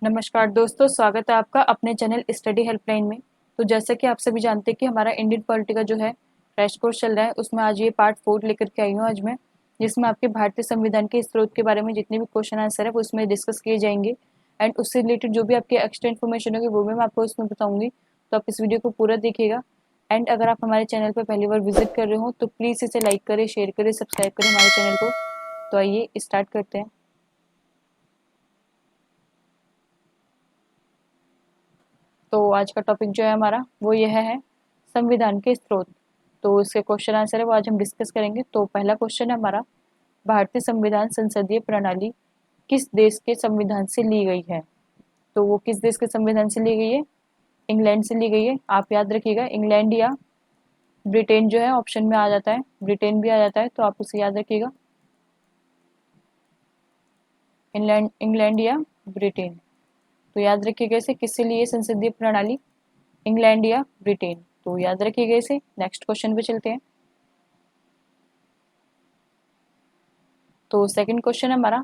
नमस्कार दोस्तों, स्वागत है आपका अपने चैनल स्टडी हेल्पलाइन में। तो जैसा कि आप सभी जानते हैं कि हमारा इंडियन पॉलिटी का जो है क्रैश कोर्स चल रहा है, उसमें आज ये पार्ट 4 लेकर के आई हूँ आज मैं, जिसमें आपके भारतीय संविधान के स्रोत के बारे में जितने भी क्वेश्चन आंसर है वो उसमें डिस्कस किए जाएंगे। एंड उससे रिलेटेड जो भी आपकी एक्स्ट्रा इन्फॉर्मेशन होगी वो भी मैं आपको उसमें बताऊंगी, तो आप इस वीडियो को पूरा देखिएगा। एंड अगर आप हमारे चैनल पर पहली बार विजिट कर रहे हो तो प्लीज़ इसे लाइक करें, शेयर करें, सब्सक्राइब करें हमारे चैनल को। तो आइए स्टार्ट करते हैं। तो आज का टॉपिक जो है हमारा वो यह है संविधान के स्रोत। तो इसके क्वेश्चन आंसर है वो आज हम डिस्कस करेंगे। तो पहला क्वेश्चन है हमारा, भारतीय संविधान संसदीय प्रणाली किस देश के संविधान से ली गई है? तो वो किस देश के संविधान से ली गई है? इंग्लैंड से ली गई है। आप याद रखिएगा, इंग्लैंड या ब्रिटेन जो है ऑप्शन में आ जाता है, ब्रिटेन भी आ जाता है, तो आप उसे याद रखिएगा, इंग्लैंड इंग्लैंड या ब्रिटेन। तो याद रखिएगा इसे, किससे ली है संसदीय प्रणाली? इंग्लैंड या ब्रिटेन। तो याद रखिएगा इसे। नेक्स्ट क्वेश्चन पे चलते हैं। तो सेकंड क्वेश्चन है हमारा,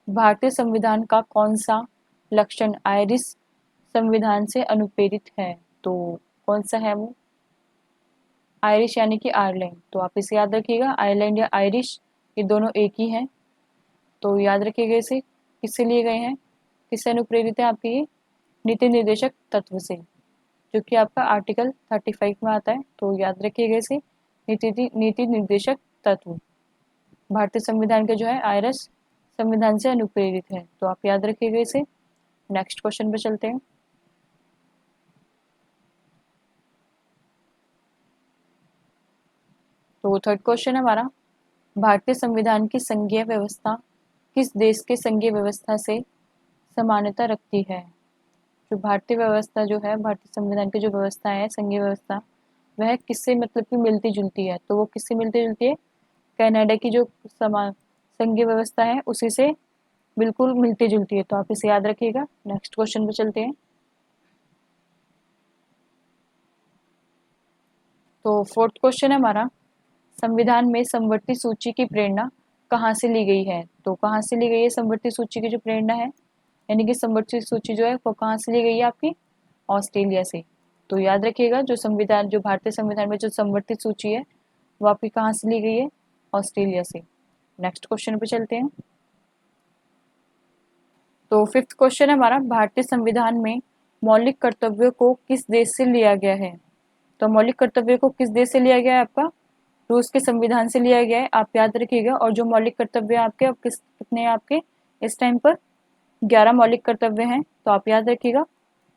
भारतीय संविधान का कौन सा लक्षण आयरिश संविधान से अनुप्रेरित है? तो कौन सा है वो? आयरिश यानी कि आयरलैंड। तो आप इसे याद रखिएगा, आयरलैंड या आयरिश ये दोनों एक ही हैं। तो याद रखिएगा इसे, किससे लिए गए हैं, किससे अनुप्रेरित है आपके ये? नीति निर्देशक तत्व से, जो कि आपका आर्टिकल 35 में आता है। तो याद रखिएगा इसे, नीति निर्देशक तत्व भारतीय संविधान के जो है आयरस संविधान से अनुप्रेरित है। तो आप याद रखिएगा इसे। नेक्स्ट क्वेश्चन पे चलते हैं। तो थर्ड क्वेश्चन है हमारा, भारतीय संविधान की संघीय व्यवस्था किस देश के संघीय व्यवस्था से समानता रखती है? जो भारतीय व्यवस्था जो है, भारतीय संविधान की जो व्यवस्था है संघीय व्यवस्था, वह किससे मतलब कि मिलती जुलती है? तो वो किससे मिलती जुलती है? कनाडा की जो समा संघीय व्यवस्था है उसी से बिल्कुल मिलती जुलती है। तो आप इसे याद रखिएगा। नेक्स्ट क्वेश्चन पे चलते हैं। तो फोर्थ क्वेश्चन है हमारा, संविधान में समवर्ती सूची की प्रेरणा कहाँ से ली गई है? तो कहाँ से ली गई है समवर्ती सूची की जो प्रेरणा है, यानी कि समवर्ती सूची जो है वो कहाँ से ली गई है आपकी? ऑस्ट्रेलिया से। तो याद रखिएगा, जो संविधान, जो भारतीय संविधान में जो समवर्ती सूची है वो आपकी कहाँ से ली गई है? ऑस्ट्रेलिया से। नेक्स्ट क्वेश्चन पे चलते हैं। तो फिफ्थ क्वेश्चन है हमारा, भारतीय संविधान में मौलिक कर्तव्यों को किस देश से लिया गया है? तो मौलिक कर्तव्यों को किस देश से लिया गया है आपका? रूस के संविधान से लिया गया है, आप याद रखिएगा। और जो मौलिक कर्तव्य आपके अब कितने हैं आपके इस टाइम पर? 11 मौलिक कर्तव्य हैं। तो आप याद रखिएगा,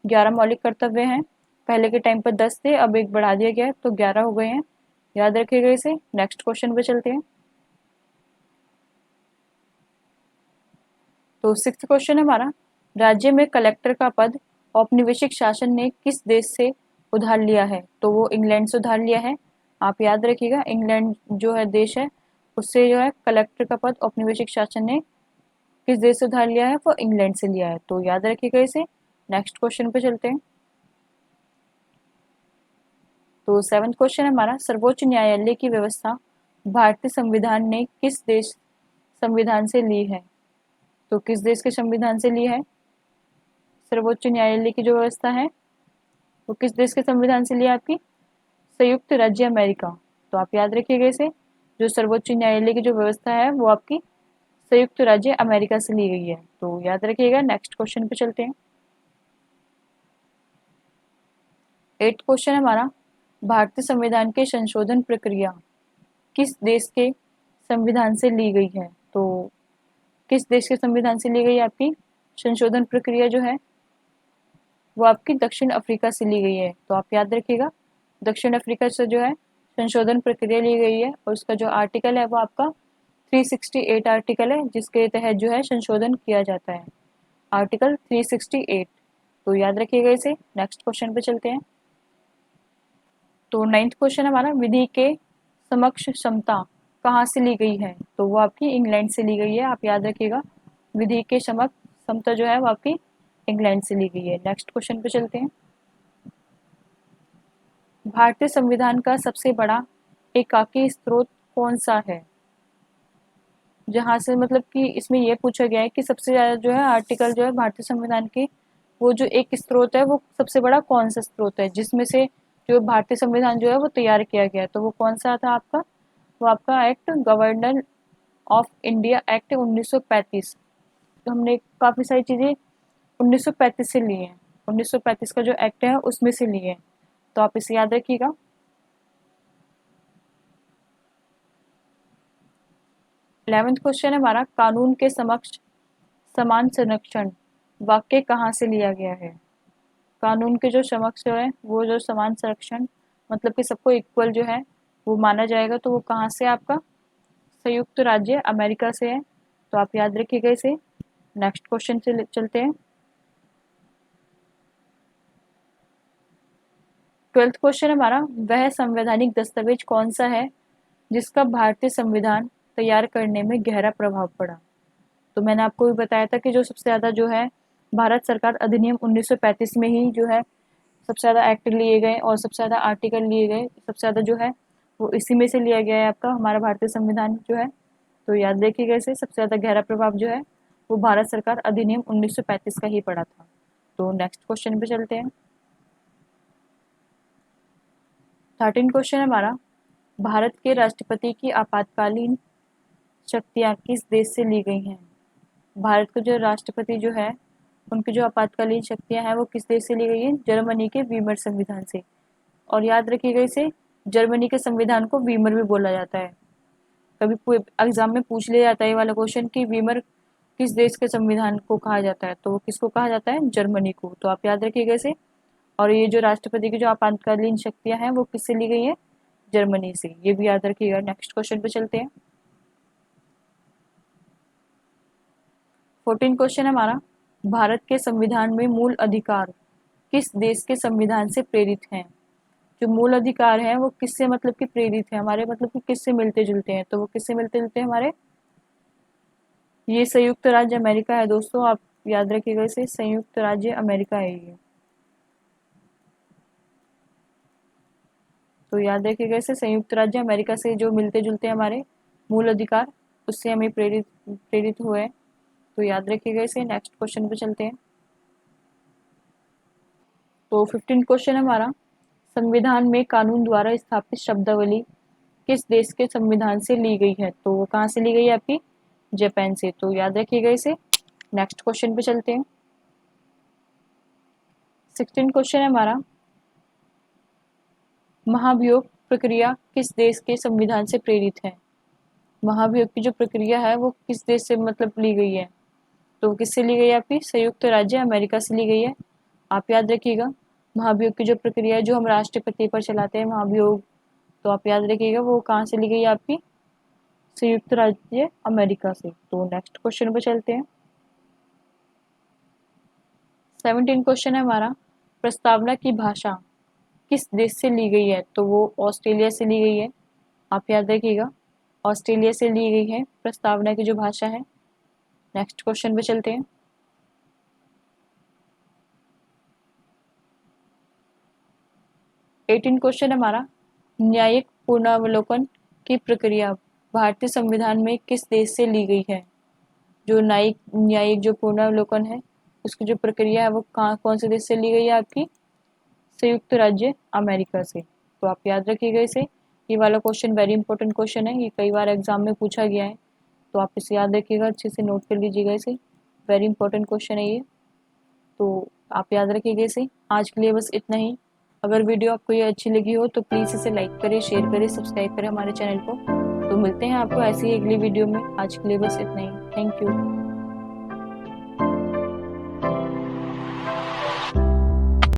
11 मौलिक कर्तव्य हैं। पहले के टाइम पर 10 थे, अब एक बढ़ा दिया गया है तो 11 हो गए हैं। याद रखिएगा इसे। नेक्स्ट क्वेश्चन पे चलते हैं। तो सिक्स्थ क्वेश्चन है हमारा, राज्य में कलेक्टर का पद औपनिवेशिक शासन ने किस देश से उधार लिया है? तो वो इंग्लैंड से उधार लिया है। आप याद रखिएगा, इंग्लैंड जो है देश है, उससे जो है कलेक्टर का पद औपनिवेशिक शासन ने किस देश से उधार लिया है? वो इंग्लैंड से लिया है। तो याद रखिएगा इसे। नेक्स्ट क्वेश्चन पे चलते हैं। तो सेवंथ क्वेश्चन है हमारा, सर्वोच्च न्यायालय की व्यवस्था भारतीय संविधान ने किस देश संविधान से ली है? तो किस देश के संविधान से ली है सर्वोच्च न्यायालय की जो व्यवस्था है? वो किस देश के संविधान से ली है आपकी? संयुक्त राज्य अमेरिका। तो आप याद रखिएगा इसे, जो सर्वोच्च न्यायालय की जो व्यवस्था है वो आपकी संयुक्त राज्य अमेरिका से ली गई है। तो याद रखिएगा। नेक्स्ट क्वेश्चन पे चलते हैं। एट क्वेश्चन है हमारा, भारतीय संविधान के संशोधन प्रक्रिया किस देश के संविधान से ली गई है? तो किस देश के संविधान से ली गई है आपकी संशोधन प्रक्रिया जो है? वो आपकी दक्षिण अफ्रीका से ली गई है। तो आप याद रखिएगा, दक्षिण अफ्रीका से जो है संशोधन प्रक्रिया ली गई है, और उसका जो आर्टिकल है वो आपका 368 आर्टिकल है, जिसके तहत जो है संशोधन किया जाता है, आर्टिकल 368। तो याद रखिएगा इसे। नेक्स्ट क्वेश्चन पे चलते हैं। तो नाइन्थ क्वेश्चन हमारा, विधि के समक्ष क्षमता कहाँ से ली गई है? तो वो आपकी इंग्लैंड से ली गई है। आप याद रखिएगा, विधि के समक्ष क्षमता जो है वो आपकी इंग्लैंड से ली गई है। नेक्स्ट क्वेश्चन पे चलते हैं। भारतीय संविधान का सबसे बड़ा एकाकी स्रोत कौन सा है? जहाँ से मतलब कि इसमें ये पूछा गया है कि सबसे ज़्यादा जो है आर्टिकल जो है भारतीय संविधान के, वो जो एक स्रोत है वो सबसे बड़ा कौन सा स्रोत है जिसमें से जो भारतीय संविधान जो है वो तैयार किया गया है, तो वो कौन सा था आपका? वो आपका act governor of India act 1935। तो हमने काफ़ी सारी चीज़ें 1935 से ली हैं, 1935 का जो एक्ट है उसमें से ली है, तो आप इसे याद रखिएगा। 11th क्वेश्चन है हमारा, कानून के समक्ष समान संरक्षण वाक्य कहाँ से लिया गया है? कानून के जो समक्ष है वो जो समान संरक्षण मतलब कि सबको इक्वल जो है वो माना जाएगा, तो वो कहाँ से आपका? संयुक्त राज्य अमेरिका से है, तो आप याद रखिएगा इसे। नेक्स्ट क्वेश्चन से चलते हैं। 12th क्वेश्चन हमारा, वह संवैधानिक दस्तावेज कौन सा है जिसका भारतीय संविधान तैयार करने में गहरा प्रभाव पड़ा? तो मैंने आपको भी बताया था कि जो सबसे ज़्यादा जो है भारत सरकार अधिनियम 1935 में ही जो है सबसे ज़्यादा एक्ट लिए गए और सबसे ज़्यादा आर्टिकल लिए गए, सबसे ज़्यादा जो है वो इसी में से लिया गया है आपका हमारा भारतीय संविधान जो है, तो याद रखिएगा इसे। सबसे ज़्यादा गहरा प्रभाव जो है वो भारत सरकार अधिनियम 1935 का ही पड़ा था। तो नेक्स्ट क्वेश्चन पे चलते हैं। 13 क्वेश्चन है हमारा, भारत के राष्ट्रपति की आपातकालीन शक्तियाँ किस देश से ली गई हैं? भारत के जो राष्ट्रपति जो है उनकी जो आपातकालीन शक्तियाँ हैं वो किस देश से ली गई हैं? जर्मनी के वीमर संविधान से। और याद रखिएगा इसे, जर्मनी के संविधान को वीमर भी बोला जाता है। कभी एग्जाम में पूछ लिया जाता है ये वाला क्वेश्चन कि वीमर किस देश के संविधान को कहा जाता है, तो वो किसको कहा जाता है? जर्मनी को, तो आप याद रखिएगा इसे। और ये जो राष्ट्रपति की जो आपातकालीन शक्तियाँ हैं वो किससे ली गई है? जर्मनी से, ये भी याद रखिएगा। नेक्स्ट क्वेश्चन पे चलते हैं। 14 क्वेश्चन है हमारा, भारत के संविधान में मूल अधिकार किस देश के संविधान से प्रेरित हैं? जो मूल अधिकार है वो किससे मतलब कि प्रेरित है हमारे, मतलब कि किससे मिलते जुलते हैं, तो वो किससे मिलते जुलते हैं हमारे? ये संयुक्त राज्य अमेरिका है दोस्तों, आप याद रखिएगा इसे, संयुक्त राज्य अमेरिका है ये, तो याद रखिएगा इसे। संयुक्त राज्य अमेरिका से जो मिलते जुलते हैं हमारे मूल अधिकार, उससे हमें प्रेरित प्रेरित हुए हैं, तो याद रखिएगा इसे। नेक्स्ट क्वेश्चन पे चलते हैं। तो 15 क्वेश्चन है हमारा, संविधान में कानून द्वारा स्थापित शब्दावली किस देश के संविधान से ली गई है? तो वो कहाँ से ली गई है आपकी? जापान से, तो याद रखिएगा इसे। नेक्स्ट क्वेश्चन पे चलते हैं। 16 क्वेश्चन है हमारा, महाभियोग प्रक्रिया किस देश के संविधान से प्रेरित है? महाभियोग की जो प्रक्रिया है वो किस देश से मतलब ली गई है? तो किससे ली गई है आपकी? संयुक्त राज्य अमेरिका से ली गई है, आप याद रखिएगा। महाभियोग की जो प्रक्रिया है जो हम राष्ट्रपति पर चलाते हैं महाभियोग, तो आप याद रखिएगा वो कहाँ से ली गई है आपकी? संयुक्त राज्य अमेरिका से। तो नेक्स्ट क्वेश्चन पे चलते हैं। 17 क्वेश्चन है हमारा, प्रस्तावना की भाषा किस देश से ली गई है? तो वो ऑस्ट्रेलिया से ली गई है, आप याद रखिएगा। ऑस्ट्रेलिया से ली गई है प्रस्तावना की जो भाषा है। नेक्स्ट क्वेश्चन पे चलते हैं। 18 क्वेश्चन हमारा, न्यायिक पुनरावलोकन की प्रक्रिया भारतीय संविधान में किस देश से ली गई है? जो न्यायिक जो पुनरावलोकन है उसकी जो प्रक्रिया है वो कहाँ कौन से देश से ली गई है आपकी? संयुक्त राज्य अमेरिका से, तो आप याद रखिएगा इसे। ये वाला क्वेश्चन वेरी इंपॉर्टेंट क्वेश्चन है, ये कई बार एग्जाम में पूछा गया है, तो आप इसे याद रखिएगा, अच्छे से नोट कर लीजिएगा इसे। वेरी इंपॉर्टेंट क्वेश्चन है ये, तो आप याद रखिएगा इसे। आज के लिए बस इतना ही। अगर वीडियो आपको ये अच्छी लगी हो तो प्लीज़ इसे लाइक करें, शेयर करें, सब्सक्राइब करें हमारे चैनल को। तो मिलते हैं आपको ऐसी ही अगली वीडियो में। आज के लिए बस इतना ही। Thank you.